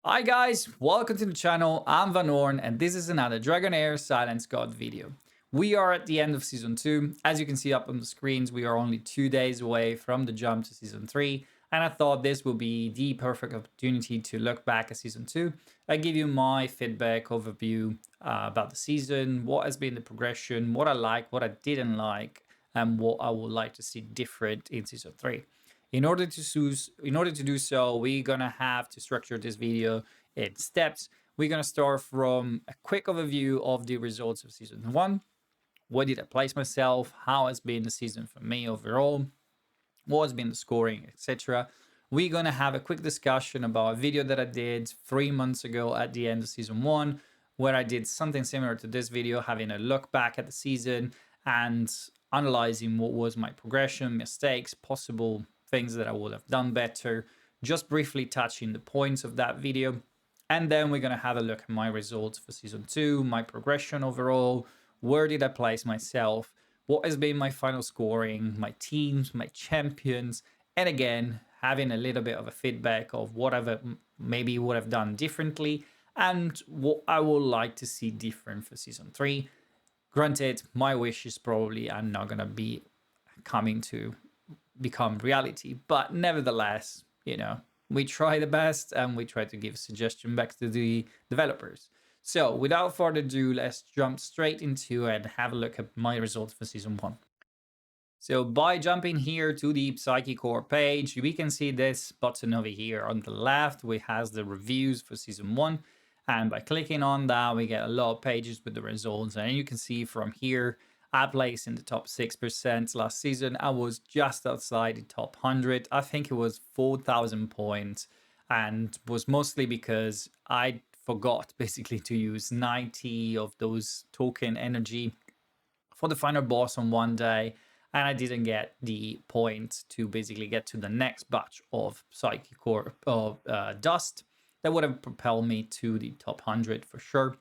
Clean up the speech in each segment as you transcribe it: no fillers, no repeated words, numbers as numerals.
Hi guys, welcome to the channel. I'm Van Orn and this is another Dragonheir Silence God video. We are at the end of Season 2. As you can see up on the screens, we are only 2 days away from the jump to Season 3. And I thought this would be the perfect opportunity to look back at Season 2. I give you my feedback overview about the season, what has been the progression, what I like, what I didn't like, and what I would like to see different in Season 3. In order to do so, we're gonna have to structure this video in steps. We're gonna start from a quick overview of the results of season 1. Where did I place myself? How has been the season for me overall? What has been the scoring, etc. We're gonna have a quick discussion about a video that I did 3 months ago at the end of season 1, where I did something similar to this video, having a look back at the season and analyzing what was my progression, mistakes, possible things that I would have done better, just briefly touching the points of that video. And then we're going to have a look at my results for season 2, my progression overall, where did I place myself, what has been my final scoring, my teams, my champions, and again, having a little bit of a feedback of what I've maybe would have done differently and what I would like to see different for season 3. Granted, my wishes probably are not going to be coming to become reality, but nevertheless, we try the best and we try to give suggestion back to the developers. So without further ado, let's jump straight into it and have a look at my results for season 1. So by jumping here to the Psyche Core page, we can see this button over here on the left, which has the reviews for season 1. And by clicking on that, we get a lot of pages with the results. And you can see from here, I placed in the top 6% last season. I was just outside the top 100. I think it was 4,000 points, and was mostly because I forgot basically to use 90 of those token energy for the final boss on one day, and I didn't get the point to basically get to the next batch of Psychic Core of Dust that would have propelled me to the top 100 for sure.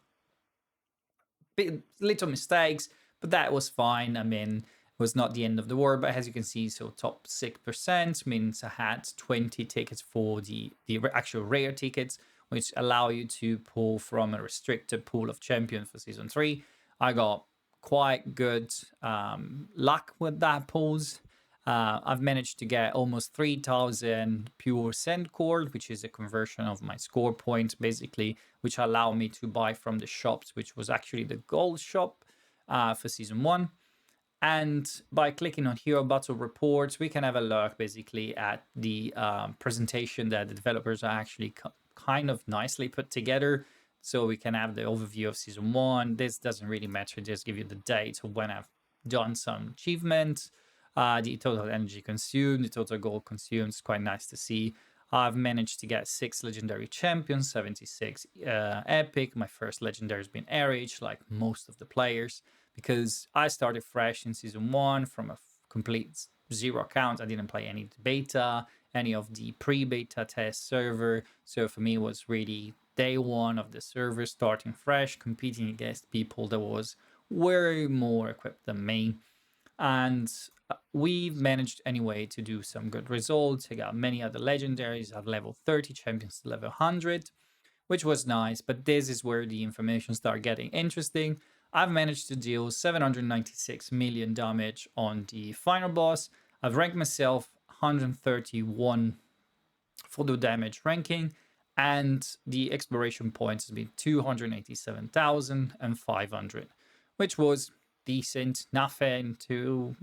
Little mistakes, but that was fine. I mean, it was not the end of the world, but as you can see, so top 6% means I had 20 tickets for the actual rare tickets, which allow you to pull from a restricted pool of champions for season 3. I got quite good luck with that pulls. I've managed to get almost 3,000 pure send core, which is a conversion of my score points, basically, which allow me to buy from the shops, which was actually the gold shop for season 1. And by clicking on Hero Battle Reports, we can have a look basically at the presentation that the developers are actually kind of nicely put together. So we can have the overview of season 1. This doesn't really matter, just give you the date of when I've done some achievements, the total energy consumed, the total gold consumed. It's quite nice to see. I've managed to get 6 legendary champions, 76 epic. My first legendary has been RH, like most of the players, because I started fresh in season 1 from a complete zero account. I didn't play any beta, any of the pre-beta test server. So for me, it was really day 1 of the server, starting fresh, competing against people that was way more equipped than me. And we've managed anyway to do some good results. I got many other legendaries at level 30, champions to level 100, which was nice. But this is where the information started getting interesting. I've managed to deal 796 million damage on the final boss. I've ranked myself 131 for the damage ranking, and the exploration points has been 287,500, which was decent. Nothing too,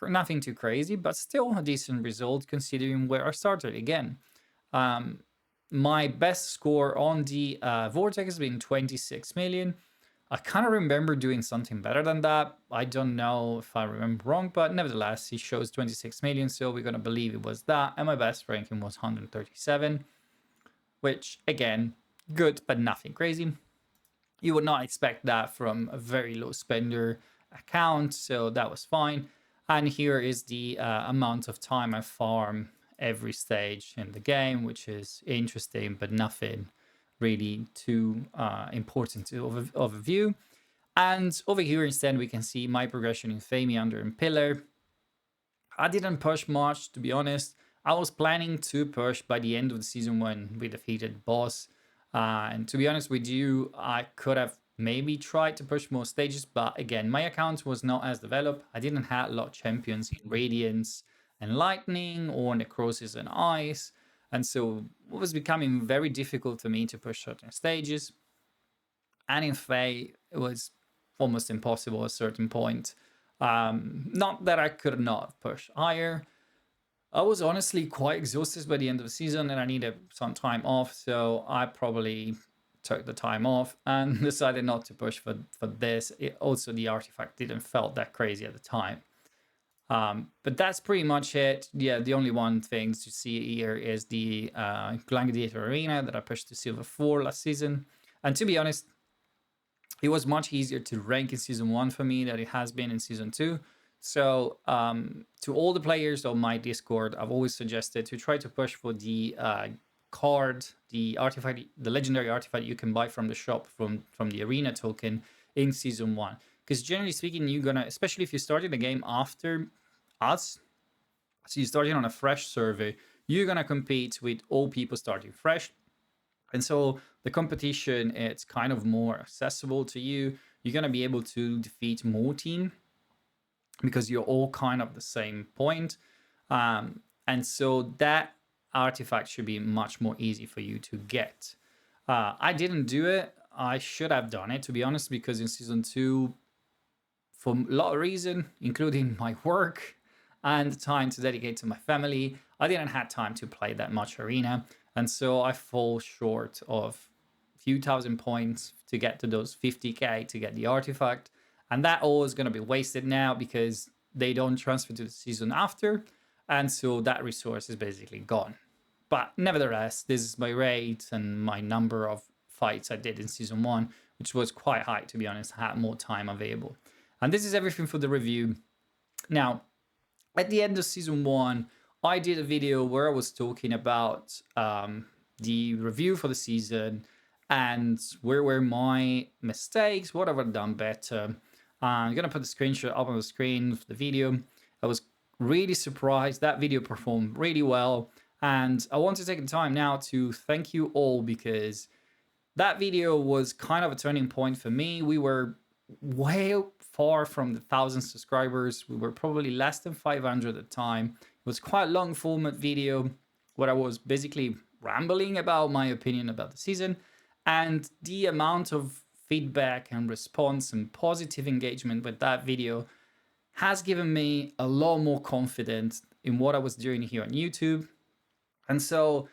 nothing too crazy, but still a decent result considering where I started again. My best score on the Vortex has been 26 million. I kind of remember doing something better than that. I don't know if I remember wrong, but nevertheless, he shows 26 million, so we're going to believe it was that. And my best ranking was 137, which, again, good, but nothing crazy. You would not expect that from a very low spender account, so that was fine. And here is the amount of time I farm every stage in the game, which is interesting, but nothing really too important to overview. And over here instead, we can see my progression in Fame, Under, and Pillar. I didn't push much, to be honest. I was planning to push by the end of the season when we defeated boss. And to be honest with you, I could have maybe tried to push more stages, but again, my account was not as developed. I didn't have a lot of champions in Radiance and Lightning or Necrosis and Ice. And so it was becoming very difficult for me to push certain stages. And in Fae, it was almost impossible at a certain point. Not that I could not push higher. I was honestly quite exhausted by the end of the season and I needed some time off. So I probably took the time off and decided not to push for this. Also, the artifact didn't felt that crazy at the time. But that's pretty much it. Yeah, the only one thing to see here is the Gladiator Arena that I pushed to Silver 4 last season. And to be honest, it was much easier to rank in Season 1 for me than it has been in Season 2. So to all the players on my Discord, I've always suggested to try to push for the card, the artifact, the legendary artifact you can buy from the shop from the arena token in Season 1. Because generally speaking, you're gonna, especially if you started the game after us, so you started on a fresh survey, you're gonna compete with all people starting fresh. And so the competition, it's kind of more accessible to you. You're gonna be able to defeat more team because you're all kind of the same point. And so that artifact should be much more easy for you to get. I didn't do it. I should have done it, to be honest, because in Season 2, for a lot of reasons, including my work and time to dedicate to my family, I didn't have time to play that much arena. And so I fall short of a few thousand points to get to those 50k to get the artifact. And that all is going to be wasted now because they don't transfer to the season after. And so that resource is basically gone. But nevertheless, this is my rate and my number of fights I did in Season 1, which was quite high, to be honest. I had more time available. And this is everything for the review. Now, at the end of Season 1, I did a video where I was talking about the review for the season and where were my mistakes, what have I done better. I'm going to put the screenshot up on the screen for the video. I was really surprised. That video performed really well. And I want to take the time now to thank you all because that video was kind of a turning point for me. We were way far from the 1,000 subscribers. We were probably less than 500 at the time. It was quite a long format video where I was basically rambling about my opinion about the season, and the amount of feedback and response and positive engagement with that video has given me a lot more confidence in what I was doing here on YouTube. And so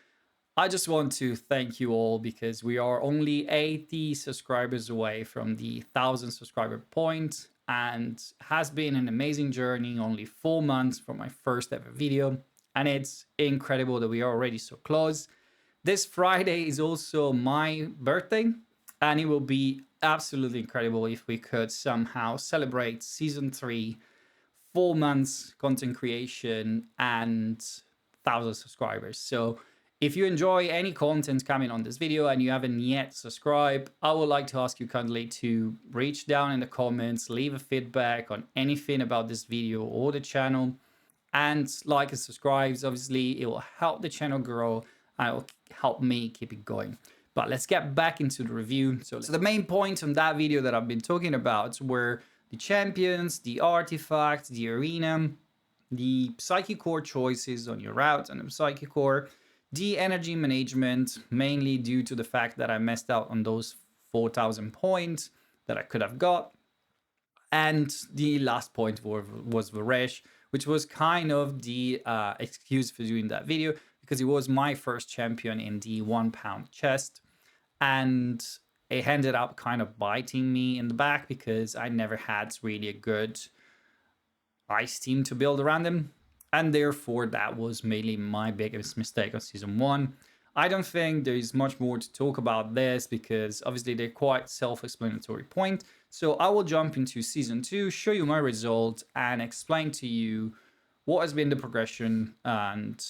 I just want to thank you all because we are only 80 subscribers away from the 1,000 subscriber point, and has been an amazing journey. Only 4 months from my first ever video, and it's incredible that we are already so close. This Friday is also my birthday, and it will be absolutely incredible if we could somehow celebrate Season 3, 4 months content creation, and 1,000 subscribers. So if you enjoy any content coming on this video and you haven't yet subscribed, I would like to ask you kindly to reach down in the comments, leave a feedback on anything about this video or the channel, and like and subscribe. Obviously, it will help the channel grow and it will help me keep it going. But let's get back into the review. So the main points on that video that I've been talking about were the champions, the artifact, the arena, the psychic core choices on your route and the psychic core, the energy management, mainly due to the fact that I messed out on those 4,000 points that I could have got. And the last point was Varesh, which was kind of the excuse for doing that video because it was my first champion in the £1 chest. And it ended up kind of biting me in the back because I never had really a good ice team to build around him. And therefore, that was mainly my biggest mistake of Season 1. I don't think there's much more to talk about this because obviously they're quite self-explanatory point. So I will jump into Season 2, show you my result, and explain to you what has been the progression and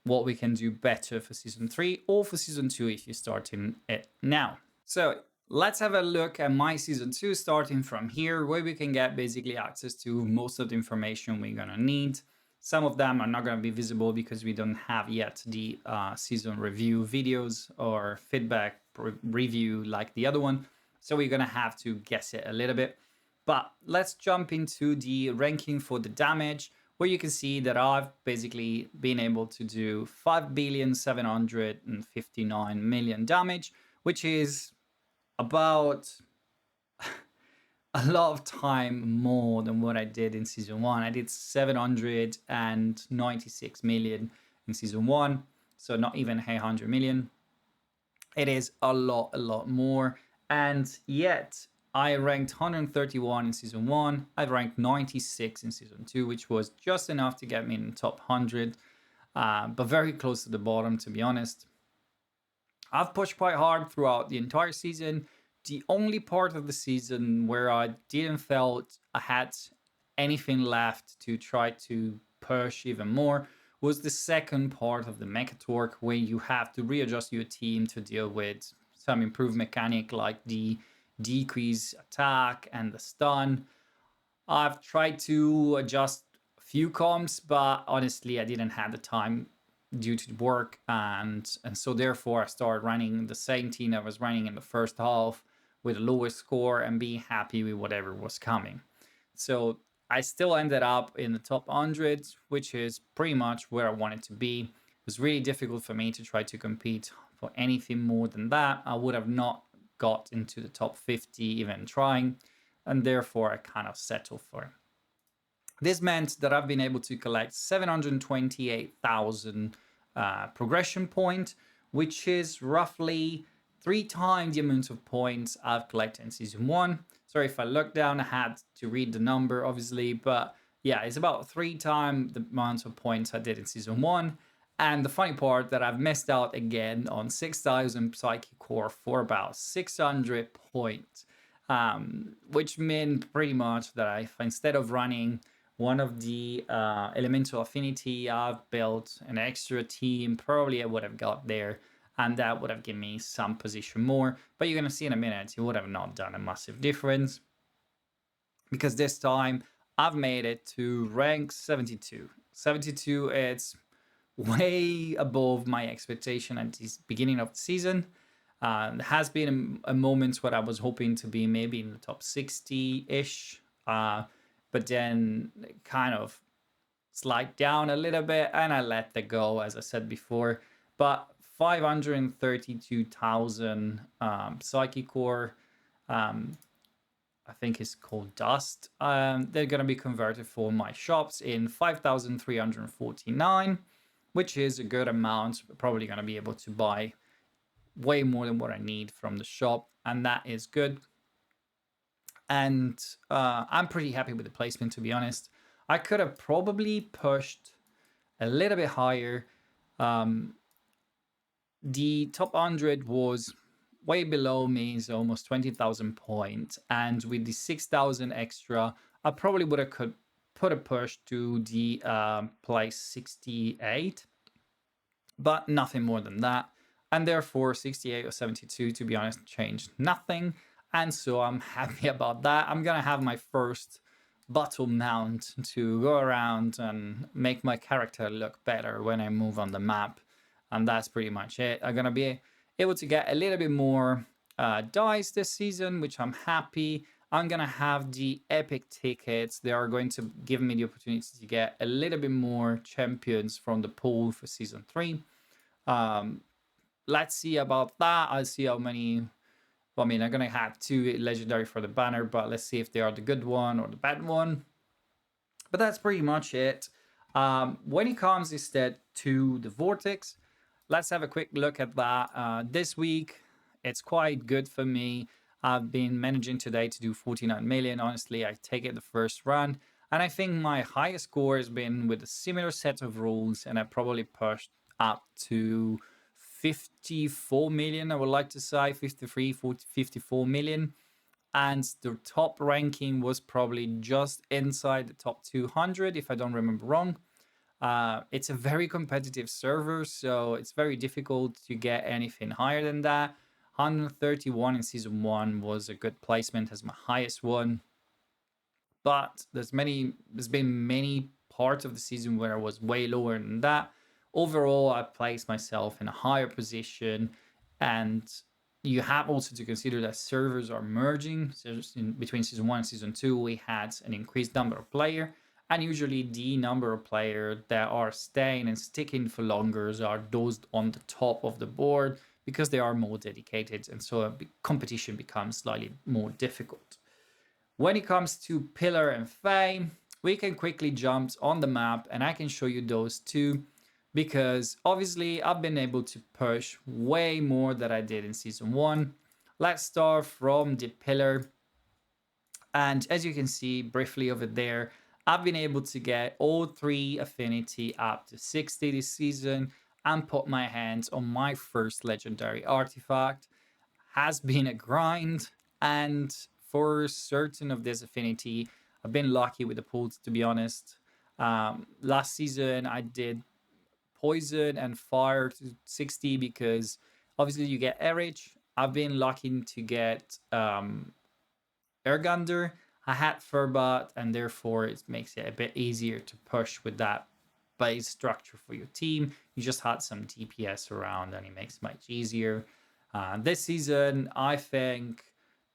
what we can do better for Season 3 or for Season 2 if you're starting it now. So let's have a look at my Season 2 starting from here, where we can get basically access to most of the information we're gonna need. Some of them are not going to be visible because we don't have yet the season review videos or feedback review like the other one. So we're going to have to guess it a little bit. But let's jump into the ranking for the damage, where you can see that I've basically been able to do 5,759,000,000 damage, which is about a lot of time more than what I did in season one. I did 796 million in season one, so not even 800 million. It is a lot more. And yet I ranked 131 in season one. I've ranked 96 in season two, which was just enough to get me in the top 100, but very close to the bottom, to be honest. I've pushed quite hard throughout the entire season. The only part of the season where I didn't felt I had anything left to try to push even more was the second part of the Mecha Torque, where you have to readjust your team to deal with some improved mechanic like the decrease attack and the stun. I've tried to adjust a few comps, but honestly, I didn't have the time due to work, and so therefore I started running the same team I was running in the first half with a lower score and being happy with whatever was coming. So I still ended up in the top 100, which is pretty much where I wanted to be. It was really difficult for me to try to compete for anything more than that. I would have not got into the top 50 even trying, and therefore I kind of settled for it. This meant that I've been able to collect 728,000 progression point, which is roughly 3 times the amount of points I've collected in season one. Sorry if I looked down, I had to read the number obviously, but yeah, it's about 3 times the amount of points I did in season one. And the funny part that I've missed out again on 6,000 psychic core for about 600 points, which meant pretty much that if instead of running one of the elemental affinity, I've built an extra team, probably I would have got there, and that would have given me some position more. But you're going to see in a minute, it would have not done a massive difference, because this time I've made it to rank 72. 72, it's way above my expectation at the beginning of the season. There has been a moment where I was hoping to be maybe in the top 60-ish, but then kind of slide down a little bit and I let that go, as I said before. But 532,000 psychic core, I think it's called dust. They're going to be converted for my shops in 5,349, which is a good amount. Probably going to be able to buy way more than what I need from the shop, and that is good. And I'm pretty happy with the placement, to be honest. I could have probably pushed a little bit higher. The top 100 was way below me, so almost 20,000 points. And with the 6,000 extra, I probably would have could put a push to the place 68, but nothing more than that. And therefore 68 or 72, to be honest, changed nothing. And so I'm happy about that. I'm going to have my first battle mount to go around and make my character look better when I move on the map. And that's pretty much it. I'm going to be able to get a little bit more dice this season, which I'm happy. I'm going to have the epic tickets. They are going to give me the opportunity to get a little bit more champions from the pool for season 3. Let's see about that. I'll see how many. Well, I mean, I'm going to have 2 legendary for the banner, but let's see if they are the good one or the bad one. But that's pretty much it. When it comes instead to the Vortex, let's have a quick look at that. This week, it's quite good for me. I've been managing today to do 49 million. Honestly, I take it the first run. And I think my highest score has been with a similar set of rules, and I probably pushed up to 54 million, I would like to say, 53, 40, 54 million. And the top ranking was probably just inside the top 200, if I don't remember wrong. It's a very competitive server, so it's very difficult to get anything higher than that. 131 in season 1 was a good placement as my highest one. But there's been many part of the season where I was way lower than that. Overall, I placed myself in a higher position, and you have also to consider that servers are merging. So between season 1 and season 2, we had an increased number of players, and usually the number of players that are staying and sticking for longer are those on the top of the board because they are more dedicated, and so competition becomes slightly more difficult. When it comes to Pillar and Fae, we can quickly jump on the map and I can show you those two, because obviously I've been able to push way more than I did in season 1. Let's start from the Pillar. And as you can see briefly over there, I've been able to get all 3 affinity up to 60 this season and put my hands on my first legendary artifact. Has been a grind, and for certain of this affinity, I've been lucky with the pulls, to be honest. Last season, I did poison and fire to 60 because obviously you get Erich. I've been lucky to get Ergander. I had Furbat, and therefore it makes it a bit easier to push with that base structure for your team. You just had some DPS around, and it makes it much easier. This season, I think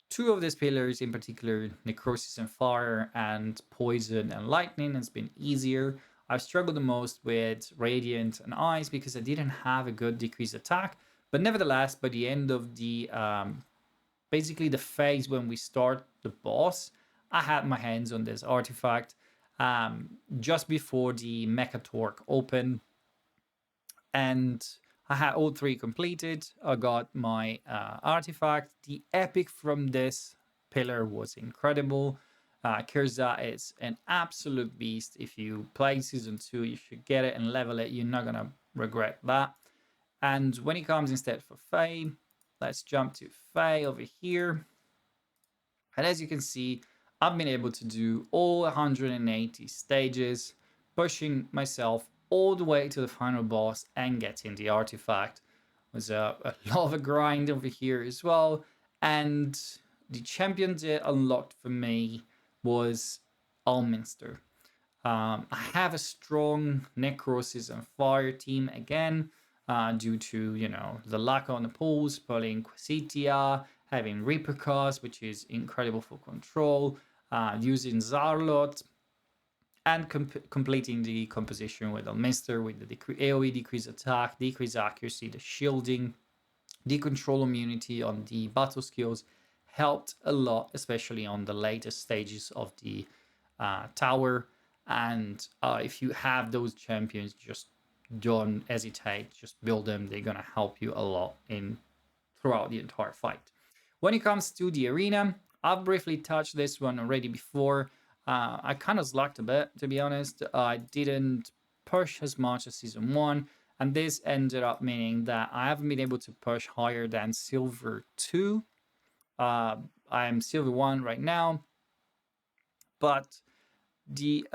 2 of these pillars, in particular, Necrosis and Fire, and Poison and Lightning, has been easier. I've struggled the most with Radiant and Ice because I didn't have a good decreased attack. But nevertheless, by the end of the basically the phase when we start the boss, I had my hands on this artifact just before the Mechatorque open, and I had all 3 completed. I got my artifact. The epic from this pillar was incredible. Kirza is an absolute beast. If you play season 2, you should get it and level it. You're not gonna regret that. And when it comes instead for Fae, let's jump to Fae over here. And as you can see, I've been able to do all 180 stages, pushing myself all the way to the final boss and getting the artifact. It was a lot of a grind over here as well. And the champion that unlocked for me was Alminster. I have a strong Necrosis and Fire team again, due to, the lack on the pools, pulling Quasitia, having Reaper Cause, which is incredible for control, using Zarlot, and completing the composition with Alminster with the AoE decrease attack, decrease accuracy, the shielding, the control immunity on the battle skills helped a lot, especially on the latest stages of the tower. And if you have those champions, just don't hesitate, just build them. They're gonna help you a lot throughout the entire fight. When it comes to the arena, I've briefly touched this one already before. I kind of slacked a bit, to be honest. I didn't push as much as season 1, and this ended up meaning that I haven't been able to push higher than silver 2. I'm silver 1 right now, but the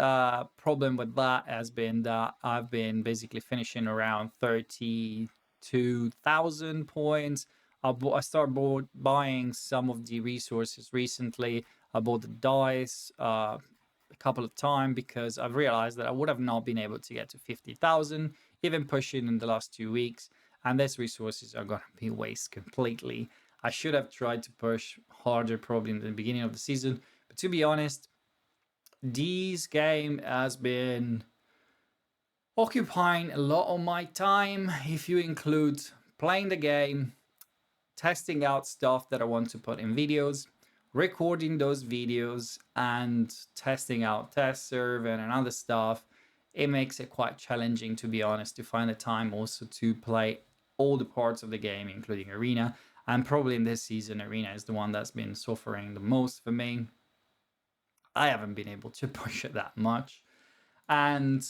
problem with that has been that I've been basically finishing around 32,000 points. I started buying some of the resources recently. I bought the dice a couple of times because I've realized that I would have not been able to get to 50,000, even pushing in the last 2 weeks. And these resources are going to be waste completely. I should have tried to push harder probably in the beginning of the season. But to be honest, this game has been occupying a lot of my time. If you include playing the game, testing out stuff that I want to put in videos, recording those videos, and testing out test server and other stuff, it makes it quite challenging, to be honest, to find the time also to play all the parts of the game, including Arena. And probably in this season, Arena is the one that's been suffering the most for me. I haven't been able to push it that much. And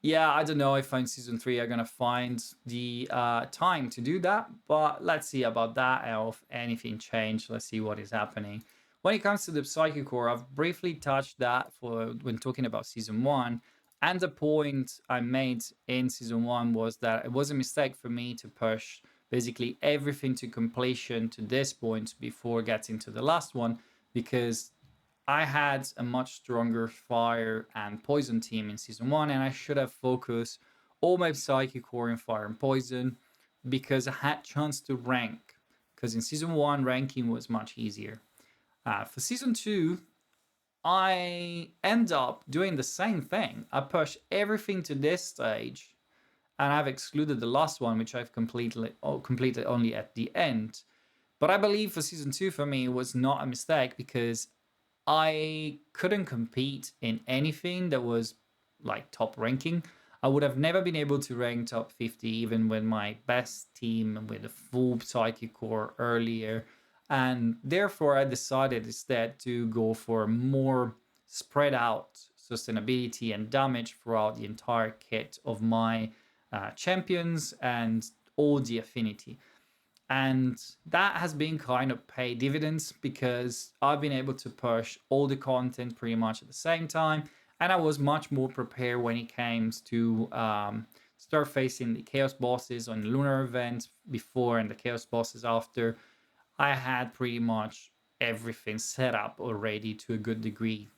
yeah, I don't know if in season 3 I'm gonna find the time to do that, but let's see about that. If anything changed, let's see what is happening. When it comes to the Psychic Core, I've briefly touched that when talking about season 1. And the point I made in season 1 was that it was a mistake for me to push basically everything to completion to this point before getting to the last one, because I had a much stronger fire and poison team in season one, and I should have focused all my psychic core in fire and poison because I had chance to rank. Because in season one, ranking was much easier. For season two, I end up doing the same thing. I push everything to this stage, and I've excluded the last one, which I've completed only at the end. But I believe for season two, for me, it was not a mistake because I couldn't compete in anything that was like top ranking. I would have never been able to rank top 50 even with my best team with a full psychic core earlier. And therefore, I decided instead to go for more spread out sustainability and damage throughout the entire kit of my champions and all the affinity. And that has been kind of pay dividends because I've been able to push all the content pretty much at the same time. And I was much more prepared when it came to start facing the chaos bosses on the lunar event before and the chaos bosses after. I had pretty much everything set up already to a good degree.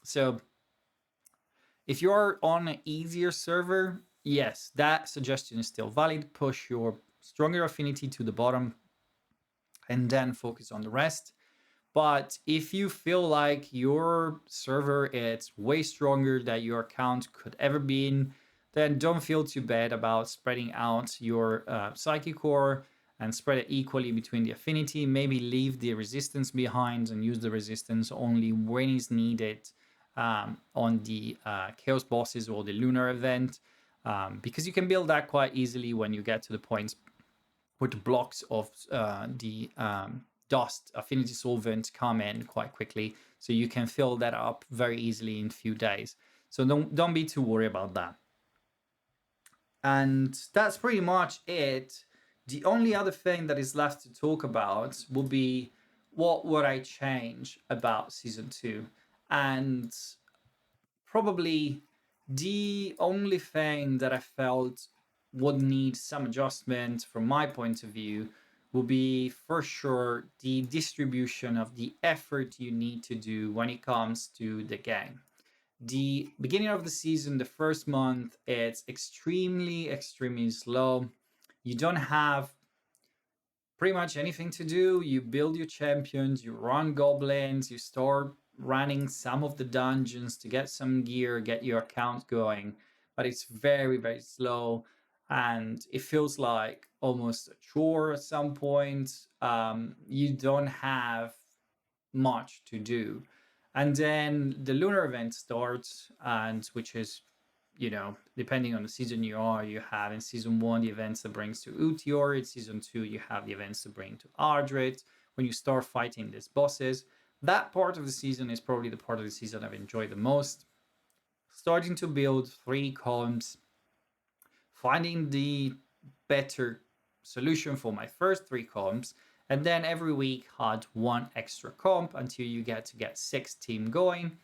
So if you're on an easier server, yes, that suggestion is still valid. Push your stronger affinity to the bottom and then focus on the rest. But if you feel like your server is way stronger than your account could ever be in, then don't feel too bad about spreading out your psychic core and spread it equally between the affinity. Maybe leave the resistance behind and use the resistance only when it's needed on the chaos bosses or the lunar event, because you can build that quite easily when you get to the points with blocks of the dust affinity solvent come in quite quickly, so you can fill that up very easily in a few days. So don't be too worried about that. And that's pretty much it. The only other thing that is left to talk about will be what would I change about season two. And probably the only thing that I felt would need some adjustment from my point of view will be for sure the distribution of the effort you need to do when it comes to the game. The beginning of the season, the first month, it's extremely slow. You don't have pretty much anything to do. You build your champions, you run goblins, you start running some of the dungeons to get some gear, get your account going, but it's very slow and it feels like almost a chore at some point. You don't have much to do. And then the lunar event starts, and which is, depending on the season you are, you have in season one the events that brings to Utior. In season two, you have the events that bring to Ardred. When you start fighting these bosses, that part of the season is probably the part of the season I've enjoyed the most. Starting to build 3 columns, finding the better solution for my first 3 columns, and then every week had 1 extra comp until you get to get 6 team going,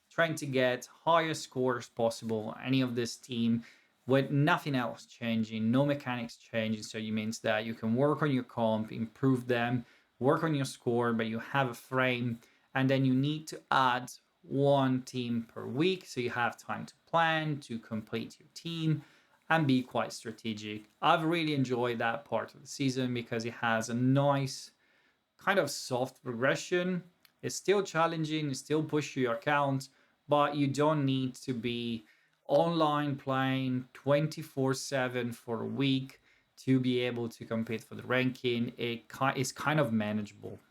trying to get highest scores possible any of this team with nothing else changing, no mechanics changing. So it means that you can work on your comp, improve them, work on your score, but you have a frame, and then you need to add 1 team per week so you have time to plan, to complete your team and be quite strategic. I've really enjoyed that part of the season because it has a nice kind of soft progression. It's still challenging, it still pushes your account, but you don't need to be online playing 24/7 for a week to be able to compete for the ranking. It's kind of manageable.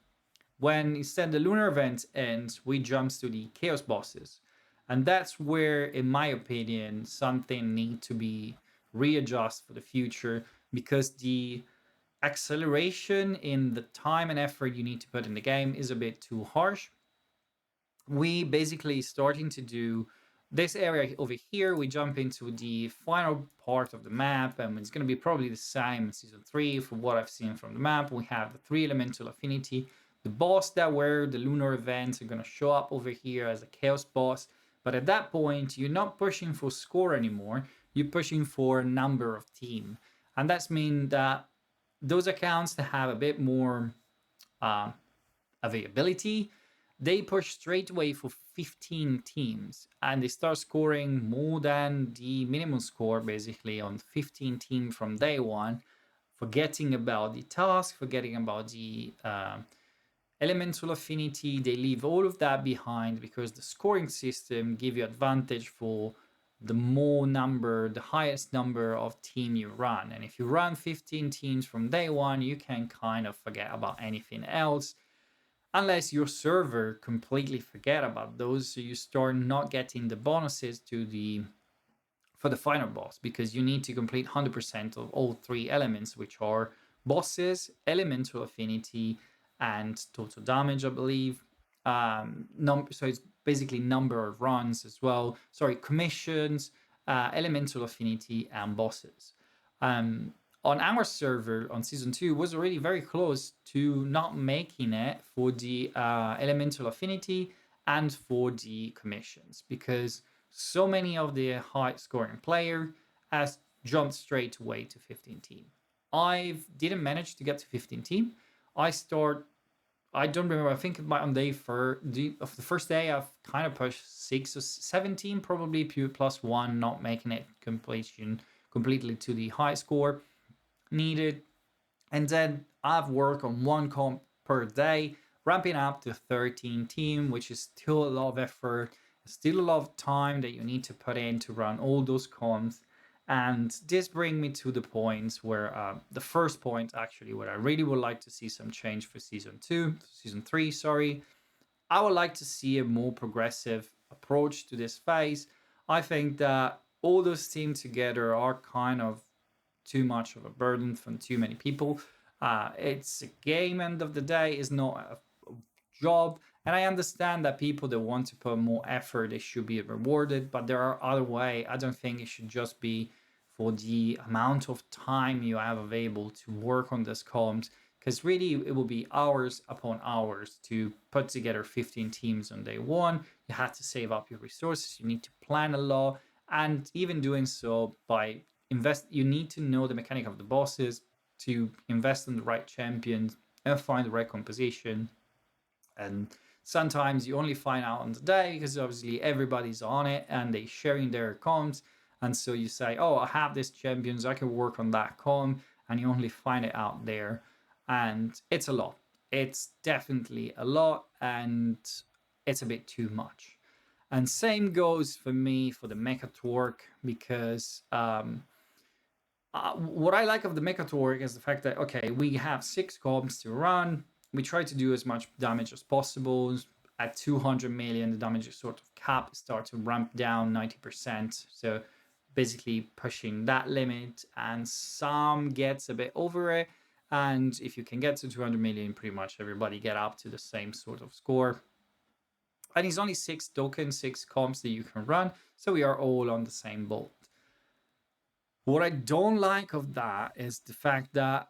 When instead the lunar event ends, we jump to the chaos bosses. And that's where, in my opinion, something needs to be readjusted for the future, because the acceleration in the time and effort you need to put in the game is a bit too harsh. We basically starting to do this area over here. We jump into the final part of the map, and it's going to be probably the same in season 3 from what I've seen from the map. We have the 3 elemental affinity. The boss that were the lunar events are going to show up over here as a chaos boss. But at that point, you're not pushing for score anymore. You're pushing for number of team. And that's mean that those accounts that have a bit more availability, they push straight away for 15 teams and they start scoring more than the minimum score basically on 15 teams from day one, forgetting about the task, forgetting about the elemental affinity. They leave all of that behind because the scoring system give you advantage for the highest number of team you run. And if you run 15 teams from day one, you can kind of forget about anything else unless your server completely forget about those, so you start not getting the bonuses for the final boss, because you need to complete 100% of all three elements, which are bosses, elemental affinity, and total damage, I believe. So it's basically number of runs as well. Sorry, commissions, elemental affinity, and bosses. Um, on our server on season 2 was already very close to not making it for the elemental affinity and for the commissions, because so many of the high scoring player has jumped straight away to 15 team. I didn't manage to get to 15 team. I don't remember. I think on day of the first day, I've kind of pushed 6 or 17, probably plus 1, not making it completely to the high score needed. And then I've worked on one comp per day, ramping up to 13 team, which is still a lot of effort, still a lot of time that you need to put in to run all those comps. And this brings me to the points where the first point actually where I really would like to see some change for season 3, sorry. I would like to see a more progressive approach to this phase. I think that all those teams together are kind of too much of a burden from too many people. It's a game, end of the day, is not a job. And I understand that people that want to put more effort, they should be rewarded, but there are other way. I don't think it should just be for the amount of time you have available to work on this comps, because really it will be hours upon hours to put together 15 teams on day one. You have to save up your resources, you need to plan a lot, and even doing so by you need to know the mechanic of the bosses to invest in the right champions and find the right composition. And sometimes you only find out on the day because obviously everybody's on it and they sharing their comps, and so you say, oh, I have this champions, I can work on that comp, and you only find it out there. And it's a lot, it's definitely a lot, and it's a bit too much. And same goes for me for the mecha torque, because what I like of the mecha torque is the fact that, okay, we have 6 comps to run, we try to do as much damage as possible. At 200 million, the damage is sort of cap, start to ramp down 90%. So basically pushing that limit, and some gets a bit over it. And if you can get to 200 million, pretty much everybody get up to the same sort of score. And it's only 6 tokens, 6 comps that you can run. So we are all on the same boat. What I don't like of that is the fact that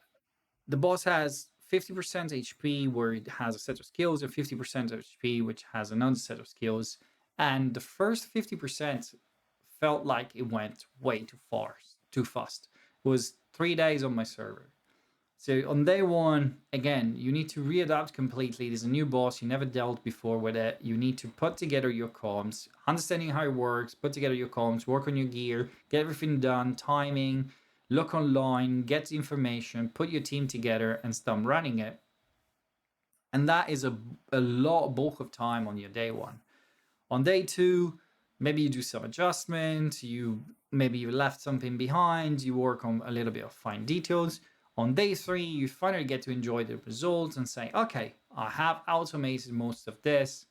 the boss has 50% HP where it has a set of skills, and 50% HP which has another set of skills. And the first 50% felt like it went way too fast. It was 3 days on my server. So on day one, again, you need to readapt completely. There's a new boss, you never dealt before with it. You need to put together your comms, understanding how it works, put together your comms, work on your gear, get everything done, timing, look online, get the information, put your team together, and start running it. And that is a bulk of time on your day one. On day two, maybe you do some adjustments, maybe you left something behind, you work on a little bit of fine details. On day 3, you finally get to enjoy the results and say, okay, I have automated most of this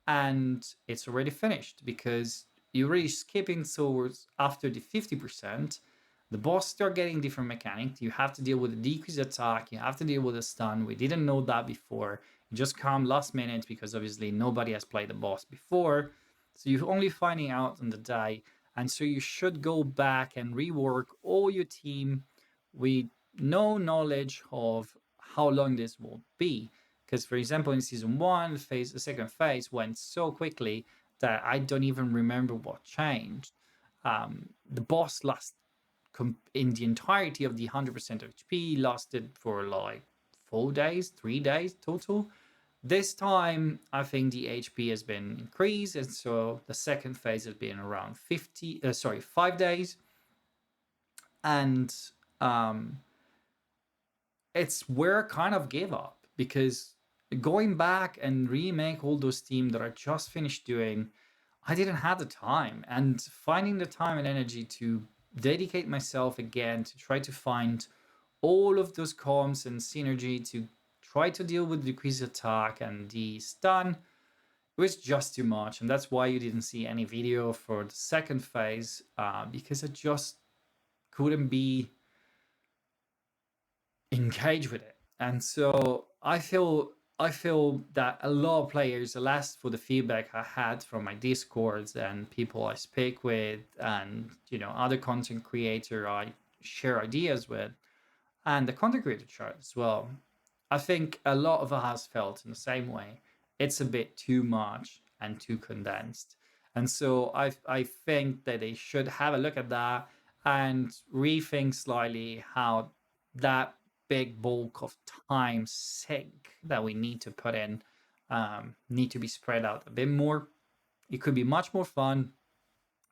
and it's already finished, because you're really skipping towards after the 50%. The boss start getting different mechanics. You have to deal with a decreased attack. You have to deal with a stun. We didn't know that before. It just come last minute because obviously nobody has played the boss before. So you're only finding out on the day. And so you should go back and rework all your team with no knowledge of how long this will be. Because, for example, in season 1, the second phase went so quickly that I don't even remember what changed. The boss in the entirety of the 100% HP lasted for like 4 days, 3 days total. This time, I think the HP has been increased, and so the second phase has been around 5 days, and um, it's where I kind of gave up because going back and remake all those teams that I just finished doing, I didn't have the time, and finding the time and energy to dedicate myself again to try to find all of those comms and synergy to try to deal with decreased attack and the stun, it was just too much. And that's why you didn't see any video for the second phase, because I just couldn't be engaged with it. And so I feel that a lot of players, alas, for the feedback I had from my discords and people I speak with, and other content creator I share ideas with, and the content creator chart as well. I think a lot of us felt in the same way. It's a bit too much and too condensed. And so I think that they should have a look at that and rethink slightly how that big bulk of time sink that we need to put in need to be spread out a bit more. It could be much more fun.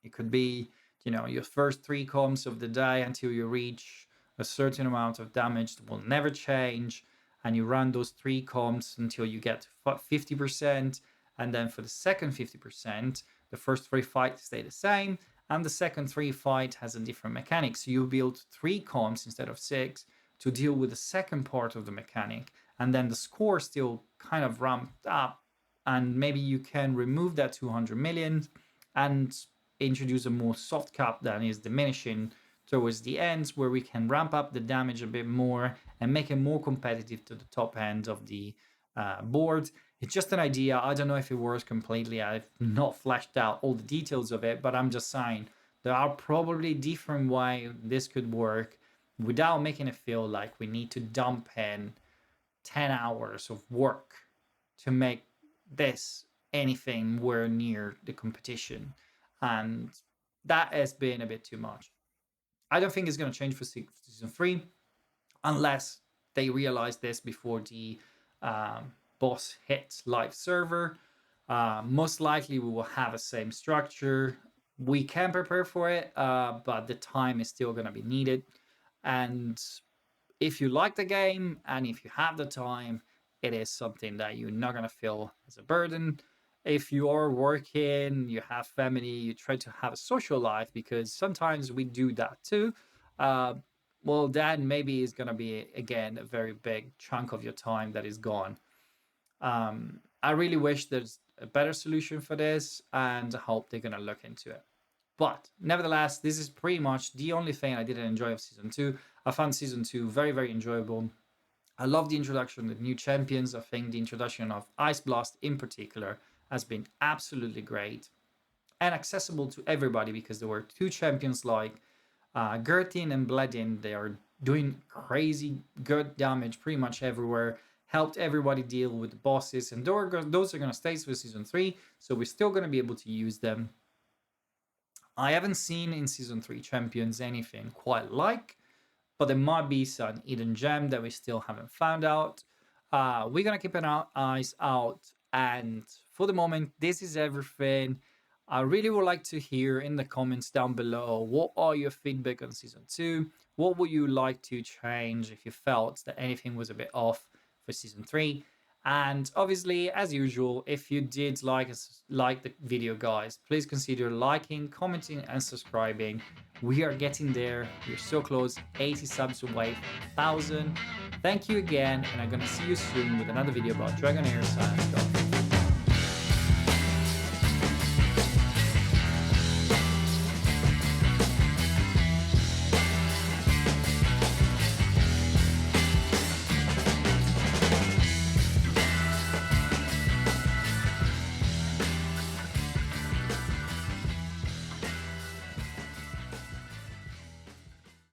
It could be, your first 3 comms of the day until you reach a certain amount of damage that will never change. And you run those 3 comms until you get to 50%. And then for the second 50%, the first 3 fights stay the same. And the second 3 fight has a different mechanic. So you build 3 comms instead of 6 to deal with the second part of the mechanic. And then the score still kind of ramped up. And maybe you can remove that 200 million and introduce a more soft cap that is diminishing towards the ends, where we can ramp up the damage a bit more and make it more competitive to the top end of the board. It's just an idea. I don't know if it works completely. I've not fleshed out all the details of it, but I'm just saying there are probably different ways this could work without making it feel like we need to dump in 10 hours of work to make this anything where near the competition. And that has been a bit too much. I don't think it's going to change for season 3 unless they realize this before the boss hits live server. Most likely we will have the same structure. We can prepare for it, but the time is still going to be needed. And if you like the game and if you have the time, it is something that you're not going to feel as a burden. If you are working, you have family, you try to have a social life, because sometimes we do that too. Well, then maybe it's going to be, again, a very big chunk of your time that is gone. I really wish there's a better solution for this, and I hope they're going to look into it. But nevertheless, this is pretty much the only thing I didn't enjoy of Season 2. I found Season 2 very, very enjoyable. I love the introduction of the new champions. I think the introduction of Ice Blast in particular has been absolutely great and accessible to everybody, because there were 2 champions like Gertin and Bledin. They are doing crazy good damage pretty much everywhere, helped everybody deal with the bosses, and those are going to stay for Season 3, so we're still going to be able to use them. I haven't seen in Season 3 champions anything quite like, but there might be some hidden gem that we still haven't found out. We're going to keep an eyes out, and for the moment, this is everything. I really would like to hear in the comments down below, what are your feedback on Season 2? What would you like to change if you felt that anything was a bit off for Season 3? And obviously, as usual, if you did like the video, guys, please consider liking, commenting, and subscribing. We are getting there. We're so close, 80 subs away from 1,000. Thank you again, and I'm going to see you soon with another video about Dragonheir.